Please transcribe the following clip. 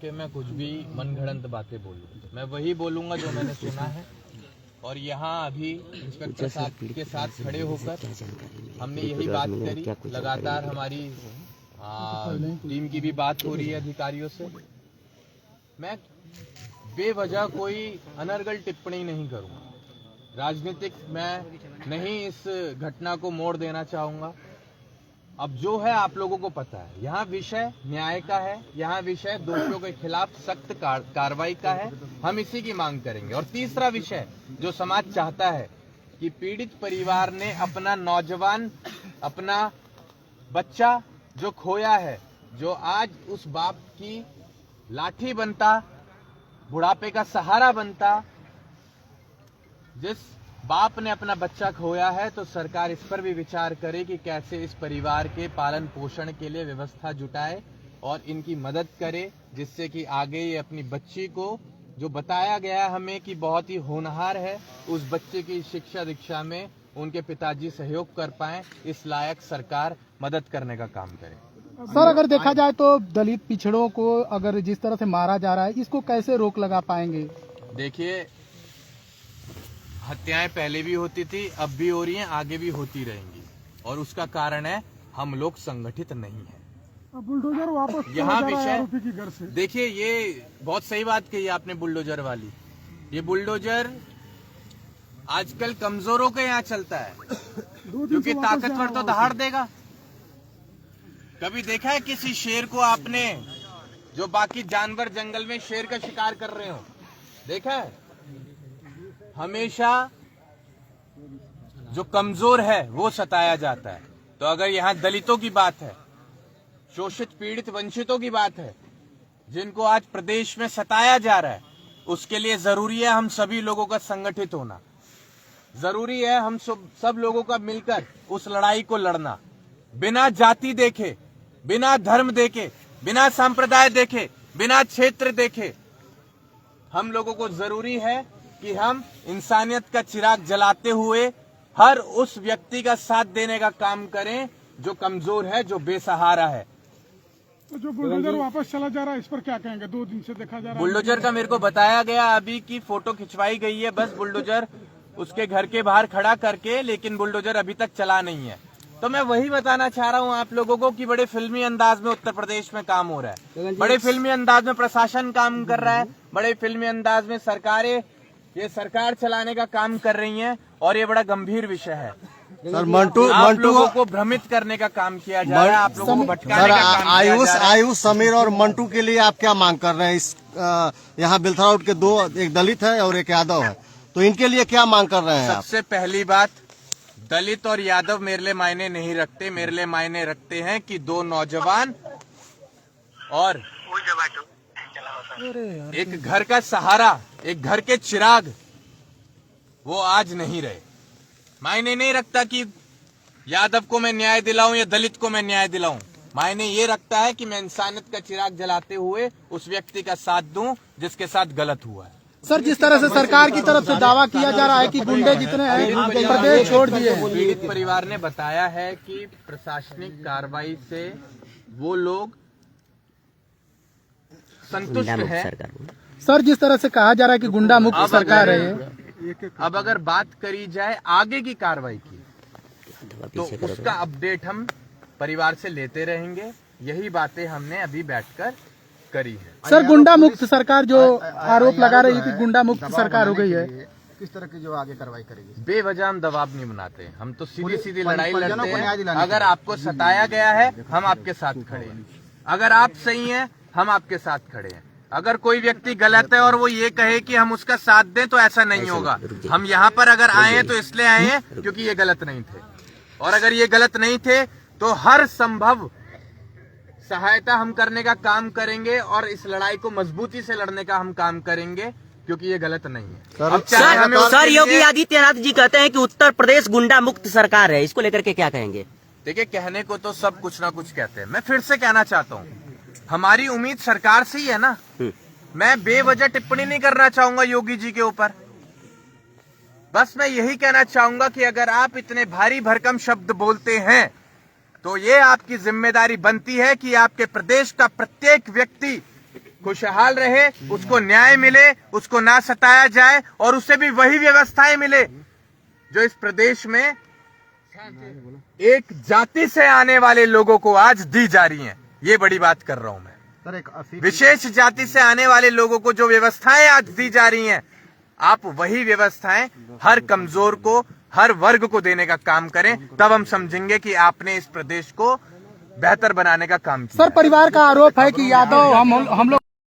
कि मैं कुछ भी मनगढ़ंत बातें बोलूं। मैं वही बोलूंगा जो मैंने सुना है। और यहाँ अभी इंस्पेक्टर साहब के साथ खड़े होकर हमने यही बात करी। लगातार हमारी टीम की भी बात हो रही है अधिकारियों से। मैं बेवजह कोई अनर्गल टिप्पणी नहीं करूंगा। राजनीतिक मैं नहीं इस घटना को मोड़ देना चाहूंगा। अब जो है आप लोगों को पता है, यहाँ विषय न्याय का है, यहाँ विषय दोषियों के खिलाफ सख्त कार्रवाई का है। हम इसी की मांग करेंगे। और तीसरा विषय जो समाज चाहता है कि पीड़ित परिवार ने अपना नौजवान, अपना बच्चा जो खोया है, जो आज उस बाप की लाठी बनता, बुढ़ापे का सहारा बनता, जिस बाप ने अपना बच्चा खोया है, तो सरकार इस पर भी विचार करे कि कैसे इस परिवार के पालन पोषण के लिए व्यवस्था जुटाए और इनकी मदद करे, जिससे कि आगे ये अपनी बच्ची को, जो बताया गया हमें कि बहुत ही होनहार है, उस बच्चे की शिक्षा दीक्षा में उनके पिताजी सहयोग कर पाएं। इस लायक सरकार मदद करने का काम करे। सर, अगर देखा जाए तो दलित पिछड़ों को अगर जिस तरह से मारा जा रहा है, इसको कैसे रोक लगा पाएंगे? देखिए, हत्याएं पहले भी होती थी, अब भी हो रही हैं, आगे भी होती रहेंगी। और उसका कारण है हम लोग संगठित नहीं हैं। बुलडोजर वापस यहाँ विषय देखिए, ये बहुत सही बात कही आपने बुलडोजर वाली। ये बुलडोजर आजकल कमजोरों के यहाँ चलता है, क्योंकि ताकतवर तो दहाड़ देगा। कभी देखा है किसी शेर को आपने, जो बाकी जानवर जंगल में शेर का शिकार कर रहे हो? देखा है? हमेशा जो कमजोर है वो सताया जाता है। तो अगर यहाँ दलितों की बात है, शोषित पीड़ित वंचितों की बात है, जिनको आज प्रदेश में सताया जा रहा है, उसके लिए जरूरी है हम सभी लोगों का संगठित होना। जरूरी है हम सब लोगों का मिलकर उस लड़ाई को लड़ना, बिना जाति देखे, बिना धर्म देखे, बिना संप्रदाय देखे, बिना क्षेत्र देखे। हम लोगों को जरूरी है कि हम इंसानियत का चिराग जलाते हुए हर उस व्यक्ति का साथ देने का काम करें जो कमजोर है, जो बेसहारा है। तो जो बुलडोजर वापस चला जा रहा है, इस पर क्या कहेंगे? 2 दिन से देखा जा रहा है बुलडोजर का मेरे को बताया गया अभी की फोटो खिंचवाई गई है, बस बुलडोजर उसके घर के बाहर खड़ा करके, लेकिन बुलडोजर अभी तक चला नहीं है। तो मैं वही बताना चाह रहा हूँ आप लोगों को कि बड़े फिल्मी अंदाज में उत्तर प्रदेश में काम हो रहा है, बड़े फिल्मी अंदाज में प्रशासन काम कर रहा है, बड़े फिल्मी अंदाज में सरकारें ये सरकार चलाने का काम कर रही हैं। और ये बड़ा गंभीर विषय है सर। मंटू लोगों को भ्रमित करने का काम किया जा रहा है, आप लोगों को भटकाने का काम किया जा रहा है। आयुष, समीर और मंटू के लिए आप क्या मांग कर रहे हैं? इस यहाँ बिलथरा रोड के 2, एक दलित है और एक यादव है, तो इनके लिए क्या मांग कर रहे हैं? सबसे पहली बात, दलित और यादव मेरे लिए मायने नहीं रखते। मेरे लिए मायने रखते हैं कि 2 नौजवान और एक घर का सहारा, एक घर के चिराग, वो आज नहीं रहे। मायने नहीं रखता कि यादव को मैं न्याय दिलाऊं या दलित को मैं न्याय दिलाऊं। मायने ये रखता है कि मैं इंसानियत का चिराग जलाते हुए उस व्यक्ति का साथ दूं जिसके साथ गलत हुआ है। सर, जिस तरह से सरकार की तरफ से दावा किया जा रहा है कि गुंडे जितने हैं प्रदेश छोड़ दिए हैं, पीड़ित परिवार ने बताया है कि प्रशासनिक कार्रवाई से वो लोग संतुष्ट है। सर, जिस तरह से कहा जा रहा है कि गुंडा मुक्त सरकार है, अब अगर बात करी जाए आगे की कार्रवाई की, तो उसका अपडेट हम परिवार से लेते रहेंगे। यही बातें हमने अभी बैठकर करी है। सर, गुंडा मुक्त सरकार जो आरोप लगा रही है कि गुंडा मुक्त सरकार हो गई है, किस तरह की जो आगे कार्रवाई करेगी? बेवजह हम दबाव नहीं बनाते, हम तो सीधी सीधी लड़ाई लड़ते हैं। अगर आपको सताया गया है, हम आपके साथ खड़े हैं। अगर आप सही हैं, हम आपके साथ खड़े हैं। अगर कोई व्यक्ति गलत है और वो ये कहे कि हम उसका साथ दें, तो ऐसा नहीं होगा। हम यहाँ पर अगर आए हैं तो इसलिए आए हैं क्योंकि ये गलत नहीं थे, और अगर ये गलत नहीं थे तो हर संभव सहायता हम करने का काम करेंगे और इस लड़ाई को मजबूती से लड़ने का हम काम करेंगे, क्योंकि ये गलत नहीं है। सर, योगी आदित्यनाथ जी कहते हैं कि उत्तर प्रदेश गुंडा मुक्त सरकार है, इसको लेकर के क्या कहेंगे? देखिए, कहने को तो सब कुछ ना कुछ कहते हैं। मैं फिर से कहना चाहता हूँ, हमारी उम्मीद सरकार से ही है ना। मैं बेवजह टिप्पणी नहीं करना चाहूंगा योगी जी के ऊपर। बस मैं यही कहना चाहूंगा कि अगर आप इतने भारी भरकम शब्द बोलते हैं, तो ये आपकी जिम्मेदारी बनती है कि आपके प्रदेश का प्रत्येक व्यक्ति खुशहाल रहे, उसको न्याय मिले, उसको ना सताया जाए और उसे भी वही व्यवस्थाएं मिले जो इस प्रदेश में एक जाति से आने वाले लोगों को आज दी जा रही हैं। ये बड़ी बात कर रहा हूं मैं। सर एक अफीम विशेष जाति से आने वाले लोगों को जो व्यवस्थाएं आज दी जा रही हैं, आप वही व्यवस्थाएं हर कमजोर को, हर वर्ग को देने का काम करें, तब हम समझेंगे कि आपने इस प्रदेश को बेहतर बनाने का काम किया। सर परिवार का आरोप है कि यादव हम लोग